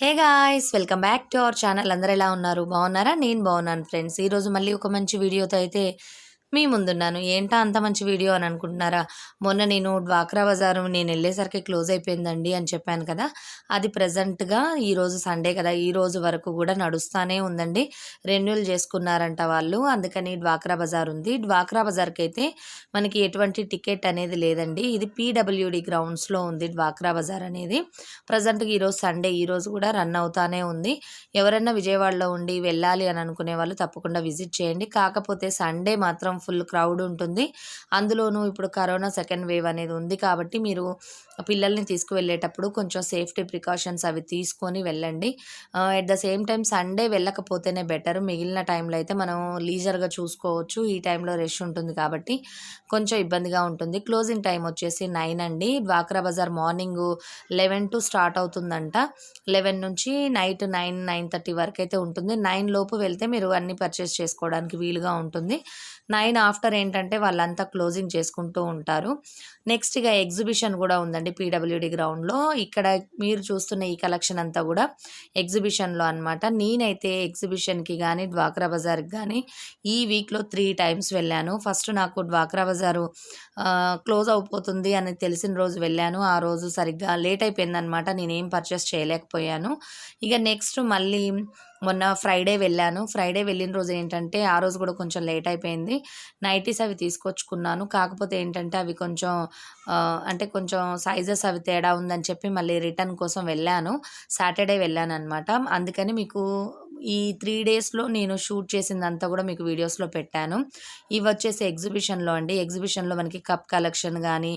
Hey guys, welcome back to our channel. అందరూ ఎలా ఉన్నారు? బాగున్నారా? నేను బాగున్నాను ఫ్రెండ్స్. ఈరోజు మళ్ళీ ఒక మంచి వీడియోతో అయితే మీ ముందున్నాను. ఏంటా అంత మంచి వీడియో అని అనుకుంటున్నారా? మొన్న నేను డ్వాక్రా బజారు నేను వెళ్ళేసరికి క్లోజ్ అయిపోయిందండి అని చెప్పాను కదా. అది ప్రజెంట్గా ఈరోజు సండే కదా, ఈ రోజు వరకు కూడా నడుస్తూనే ఉందండి. రెన్యూల్ చేసుకున్నారంట వాళ్ళు, అందుకని డ్వాక్రా బజార్ ఉంది. డ్వాక్రా బజార్కి అయితే మనకి ఎటువంటి టికెట్ అనేది లేదండి. ఇది PWD గ్రౌండ్స్లో ఉంది డ్వాక్రా బజార్ అనేది. ప్రజెంట్గా ఈరోజు సండే, ఈరోజు కూడా రన్ అవుతానే ఉంది. ఎవరైనా విజయవాడలో ఉండి వెళ్ళాలి అని అనుకునే వాళ్ళు తప్పకుండా విజిట్ చేయండి. కాకపోతే సండే మాత్రం ఫుల్ క్రౌడ్ ఉంటుంది. అందులోనూ ఇప్పుడు కరోనా సెకండ్ వేవ్ అనేది ఉంది కాబట్టి మీరు పిల్లల్ని తీసుకువెళ్ళేటప్పుడు కొంచెం సేఫ్టీ ప్రికాషన్స్ అవి తీసుకొని వెళ్ళండి. At the same time Sunday వెళ్ళకపోతేనే బెటర్. మిగిలిన టైంలో అయితే మనం లీజర్గా చూసుకోవచ్చు. ఈ టైంలో రష్ ఉంటుంది కాబట్టి కొంచెం ఇబ్బందిగా ఉంటుంది. క్లోజింగ్ టైం వచ్చేసి 9 అండి. డ్వాక్రా బజార్ మార్నింగ్ 11 టు స్టార్ట్ అవుతుందంట. 11 నుంచి నైట్ 9-9:30 వరకు అయితే ఉంటుంది. 9 లోపు వెళ్తే మీరు అన్ని పర్చేస్ చేసుకోవడానికి వీలుగా ఉంటుంది. 9 ఆఫ్టర్ ఏంటంటే వాళ్ళంతా క్లోజింగ్ చేసుకుంటూ ఉంటారు. నెక్స్ట్ ఇక ఎగ్జిబిషన్ కూడా ఉందండి PWD గ్రౌండ్లో. ఇక్కడ మీరు చూస్తున్న ఈ కలెక్షన్ అంతా కూడా ఎగ్జిబిషన్లో అనమాట. నేనైతే ఎగ్జిబిషన్కి కానీ డ్వాక్రా బజార్కి కానీ ఈ వీక్లో 3 టైమ్స్ వెళ్ళాను. ఫస్ట్ నాకు డ్వాక్రా బజారు క్లోజ్ అయిపోతుంది అని తెలిసిన రోజు వెళ్ళాను. ఆ రోజు సరిగ్గా లేట్ అయిపోయిందనమాట, నేనేం పర్చేస్ చేయలేకపోయాను. ఇక నెక్స్ట్ మళ్ళీ మొన్న ఫ్రైడే వెళ్ళాను. ఫ్రైడే వెళ్ళిన రోజు ఏంటంటే ఆ రోజు కూడా కొంచెం లేట్ అయిపోయింది. నైటీస్ అవి తీసుకొచ్చుకున్నాను. కాకపోతే ఏంటంటే అవి కొంచెం అంటే కొంచెం సైజెస్ అవి తేడా ఉందని చెప్పి మళ్ళీ రిటర్న్ కోసం వెళ్ళాను. సాటర్డే వెళ్ళాను అనమాట. అందుకని మీకు ఈ 3 డేస్లో నేను షూట్ చేసిందంతా కూడా మీకు వీడియోస్లో పెట్టాను. ఇవి వచ్చేసి ఎగ్జిబిషన్లో అండి. ఎగ్జిబిషన్లో మనకి కప్ కలెక్షన్ కానీ,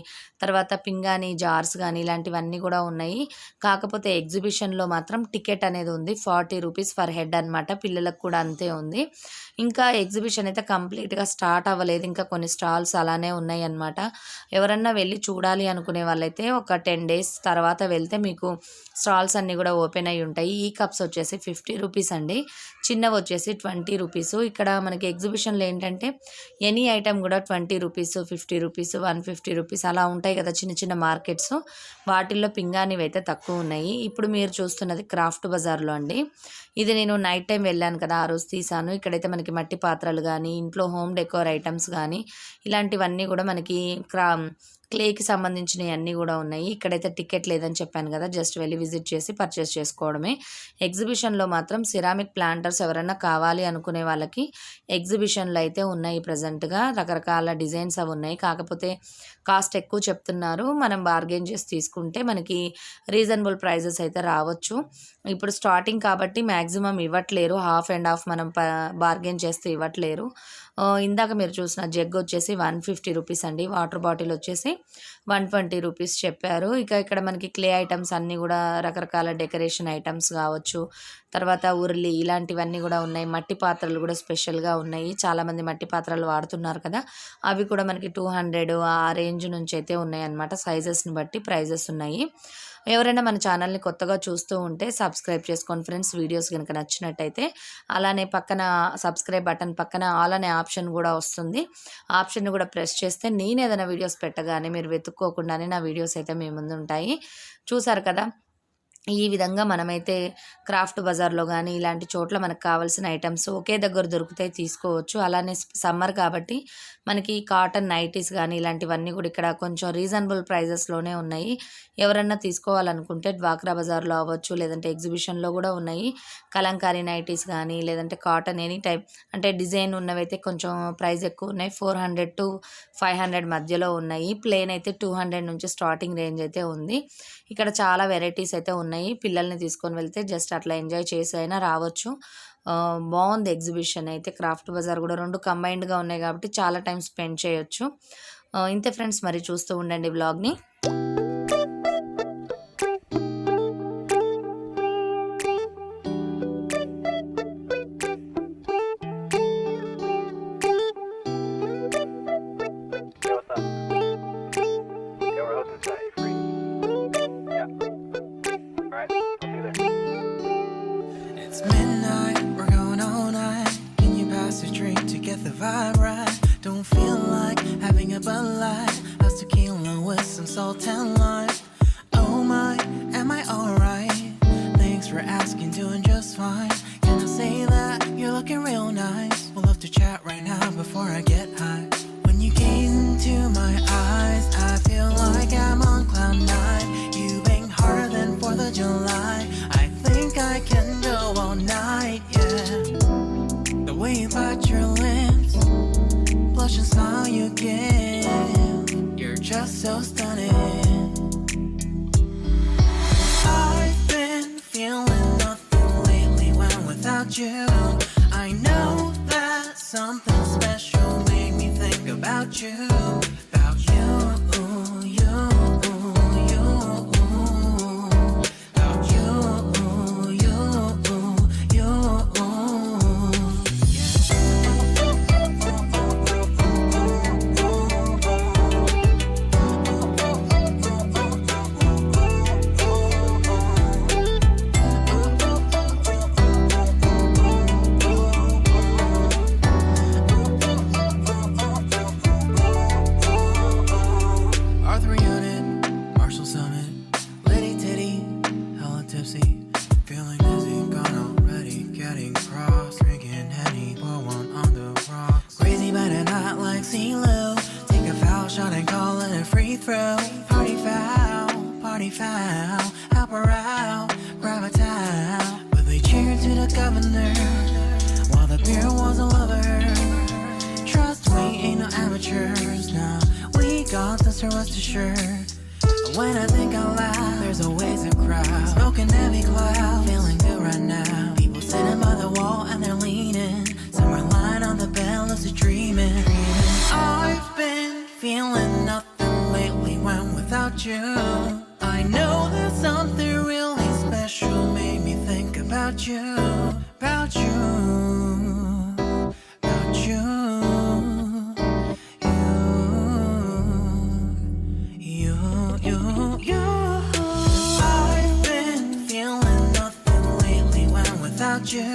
తర్వాత పింగాణి జార్స్ కానీ ఇలాంటివన్నీ కూడా ఉన్నాయి. కాకపోతే ఎగ్జిబిషన్లో మాత్రం టికెట్ అనేది ఉంది. 40 రూపీస్ ఫర్ హెడ్ అనమాట. పిల్లలకు కూడా అంతే ఉంది. ఇంకా ఎగ్జిబిషన్ అయితే కంప్లీట్గా స్టార్ట్ అవ్వలేదు. ఇంకా కొన్ని స్టాల్స్ అలానే ఉన్నాయి అన్నమాట. ఎవరన్నా వెళ్ళి చూడాలి అనుకునే వాళ్ళైతే ఒక 10 డేస్ తర్వాత వెళ్తే మీకు స్టాల్స్ అన్నీ కూడా ఓపెన్ అయి ఉంటాయి. ఈ కప్స్ వచ్చేసి 50 రూపీస్ అండి. చిన్నవి వచ్చేసి 20 రూపీస్. ఇక్కడ మనకి ఎగ్జిబిషన్లో ఏంటంటే ఎనీ ఐటమ్ కూడా 20 రూపీస్, 50 రూపీస్, 150 రూపీస్ అలా ఉంటాయి కదా చిన్న చిన్న మార్కెట్స్. వాటిల్లో పింగాణివి అయితే తక్కువ ఉన్నాయి. ఇప్పుడు మీరు చూస్తున్నది క్రాఫ్ట్ బజార్లో అండి. ఇది నేను నైట్ టైం వెళ్ళాను కదా, ఆ రోజు తీసాను. ఇక్కడైతే మనకి మట్టి పాత్రలు కానీ, ఇంట్లో హోమ్ డెకోర్ ఐటమ్స్ కానీ ఇలాంటివన్నీ కూడా మనకి క్లేకి సంబంధించినవి అన్నీ కూడా ఉన్నాయి. ఇక్కడైతే టికెట్ లేదని చెప్పాను కదా, జస్ట్ వెళ్ళి విజిట్ చేసి పర్చేస్ చేసుకోవడమే. ఎగ్జిబిషన్లో మాత్రం సిరామిక్ ప్లాంటర్స్ ఎవరైనా కావాలి అనుకునే వాళ్ళకి ఎగ్జిబిషన్లో అయితే ఉన్నాయి. ప్రజెంట్గా రకరకాల డిజైన్స్ అవి ఉన్నాయి. కాకపోతే కాస్ట్ ఎక్కువ చెప్తున్నారు. మనం బార్గెన్ చేసి తీసుకుంటే మనకి రీజనబుల్ ప్రైజెస్ అయితే రావచ్చు. ఇప్పుడు స్టార్టింగ్ కాబట్టి మ్యాక్సిమం ఇవ్వట్లేరు. హాఫ్ అండ్ హాఫ్ మనం బార్గెన్ చేస్తే ఇవ్వట్లేరు. ఇందాక మీరు చూసిన జగ్ వచ్చేసి 150 రూపీస్ అండి. వాటర్ బాటిల్ వచ్చేసి 120 రూపీస్ చెప్పారు. ఇక ఇక్కడ మనకి క్లే ఐటమ్స్ అన్నీ కూడా రకరకాల డెకరేషన్ ఐటమ్స్ కావచ్చు, తర్వాత ఉర్లి ఇలాంటివన్నీ కూడా ఉన్నాయి. మట్టి పాత్రలు కూడా స్పెషల్గా ఉన్నాయి. చాలామంది మట్టి పాత్రలు వాడుతున్నారు కదా, అవి కూడా మనకి 200 ఆ రేంజ్ నుంచి అయితే ఉన్నాయి అన్నమాట. సైజెస్ని బట్టి ప్రైజెస్ ఉన్నాయి. ఎవరైనా మన ఛానల్ని కొత్తగా చూస్తూ ఉంటే సబ్స్క్రైబ్ చేసుకోండి ఫ్రెండ్స్, వీడియోస్ కనుక నచ్చినట్టయితే. అలానే పక్కన సబ్స్క్రైబ్ బటన్ పక్కన ఆల్ అనే ఆప్షన్ కూడా వస్తుంది. ఆప్షన్ కూడా ప్రెస్ చేస్తే నేను ఏదైనా వీడియోస్ పెట్టగానే మీరు వెతుక్కోకుండానే నా వీడియోస్ అయితే మీ ముందు ఉంటాయి. చూసారు కదా, ఈ విధంగా మనమైతే క్రాఫ్ట్ బజార్లో కానీ ఇలాంటి చోట్ల మనకు కావాల్సిన ఐటమ్స్ ఒకే దగ్గర దొరుకుతాయి, తీసుకోవచ్చు. అలానే సమ్మర్ కాబట్టి మనకి కాటన్ నైటీస్ కానీ ఇలాంటివన్నీ కూడా ఇక్కడ కొంచెం రీజనబుల్ ప్రైజెస్లోనే ఉన్నాయి. ఎవరన్నా తీసుకోవాలనుకుంటే డ్వాక్రా బజార్లో అవ్వచ్చు, లేదంటే ఎగ్జిబిషన్లో కూడా ఉన్నాయి. కలంకారీ నైటీస్ కానీ లేదంటే కాటన్ ఎనీ టైప్ అంటే డిజైన్ ఉన్నవైతే కొంచెం ప్రైస్ ఎక్కువ ఉన్నాయి. 400 to 500 మధ్యలో ఉన్నాయి. ప్లేన్ అయితే 200 నుంచి స్టార్టింగ్ రేంజ్ అయితే ఉంది. ఇక్కడ చాలా వెరైటీస్ అయితే ఉన్నాయి. పిల్లల్ని తీసుకొని వెళ్తే జస్ట్ అట్లా ఎంజాయ్ చేసి అయినా రావచ్చు. బాగుంది ఎగ్జిబిషన్ అయితే. క్రాఫ్ట్ బజార్ కూడా 2 కంబైన్డ్గా ఉన్నాయి కాబట్టి చాలా టైం స్పెండ్ చేయొచ్చు. ఇంతే ఫ్రెండ్స్, మరి చూస్తూ ఉండండి బ్లాగ్ని. Midnight, we're going all night. Can you pass a drink to get the vibe right? Don't feel like having a Bud Light. How's tequila with some salt and lime? Oh my, am I alright? Thanks for asking. and a free throw. Party foul, help her out, grab a towel. But they cheered to the governor while the beer was all over her. Trust we ain't no amateurs now. We got this, so rest assured. When I think out loud, there's always a crowd. Smoking heavy cloud, feeling good right now. People sitting by the wall and they're leaning. Some are lying on the bed, lucid dreaming. I've been feeling nothing lately when without you. I know there's something really special made me think about you, about you, about you. I've been feeling nothing lately when without you.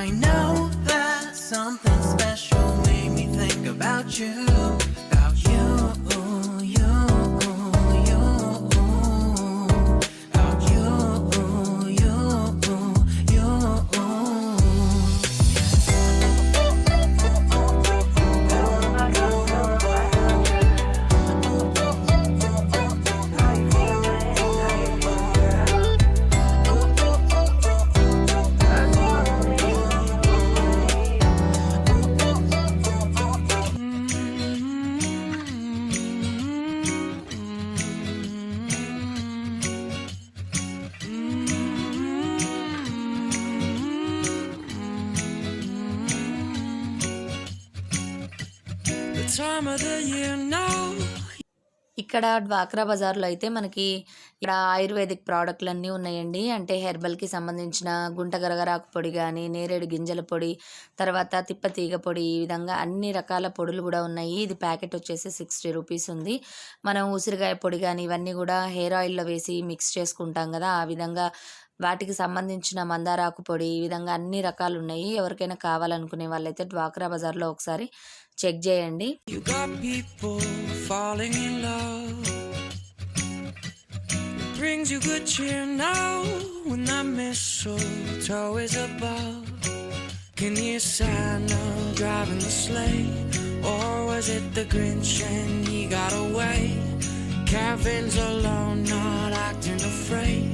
I know that something special made me think about you, about you, you, you, about you, you, you. Time of the year now. ఇక్కడ డ్వాక్రా బజార్లో అయితే మనకి ఇక్కడ ayurvedic ప్రోడక్ట్లు అన్నీ ఉన్నాయండి. అంటే హెర్బల్కి సంబంధించిన గుంట గరగరాకు పొడి కానీ, నేరేడు గింజల పొడి, తర్వాత తిప్పతీగ పొడి, ఈ విధంగా అన్ని రకాల పొడులు కూడా ఉన్నాయి. ఇది ప్యాకెట్ వచ్చేసి 60 రూపీస్ ఉంది. మనం ఉసిరికాయ పొడి కానీ ఇవన్నీ కూడా హెయిర్ ఆయిల్లో వేసి మిక్స్ చేసుకుంటాం కదా, ఆ విధంగా వాటికి సంబంధించిన మందారాకు పొడి, ఈ విధంగా అన్ని రకాలు ఉన్నాయి. ఎవరికైనా కావాలనుకునే వాళ్ళైతే డ్వాక్రా బజార్లో ఒకసారి చెక్ చేయండి. You got people falling in love. It brings you good cheer now when that mistletoe is above. Can you Santa driving the sleigh, or was it the Grinch and he got away? Kevin's alone, not acting afraid.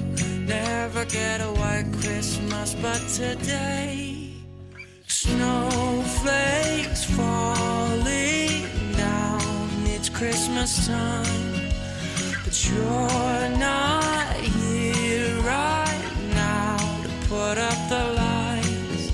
Never get a white Christmas, but today snowflakes falling down. It's Christmas time, but you're not here right now to put up the lights.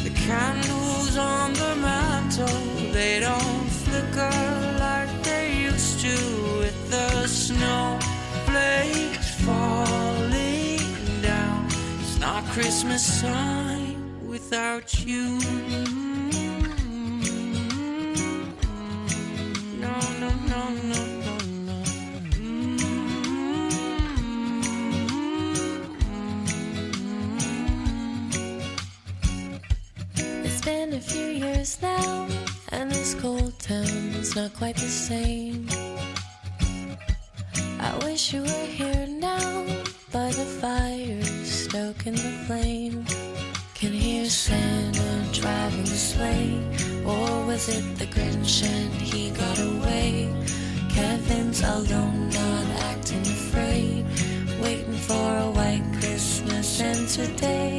The candles on the mantle, they don't flicker like they used to, with the snowflakes falling down. It's not Christmas time without you. No, no, no, no, no, no. It's been a few years now, and this cold town's not quite the same. I wish you were here now, by the fire, stoking the flame. Can hear Santa driving the sleigh, or was it the Grinch and he got away? Kevin's alone, not acting afraid, waiting for a white Christmas, and today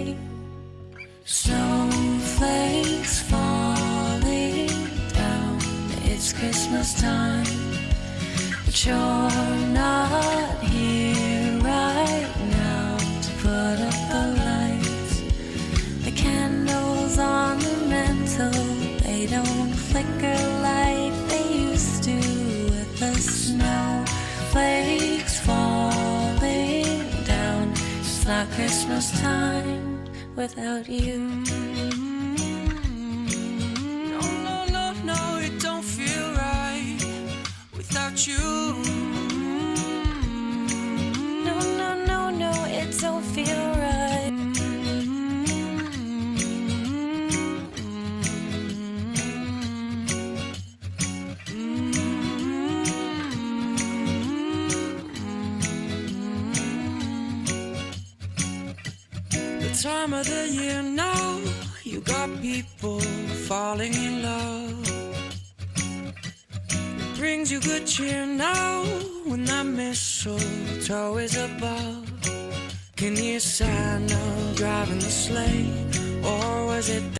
snowflakes falling down. It's Christmas time, but you're not here right now to put up the lights. The candles on the mantle, they don't flicker like they used to, with the snowflakes falling down. It's not Christmas time without you. No, no, no, no, it don't feel right without you. No, no, no, no, it don't feel right. Time of the year now, you got people falling in love. It brings you good cheer now when that mistletoe is above? Can you hear Santa driving the sleigh, or was it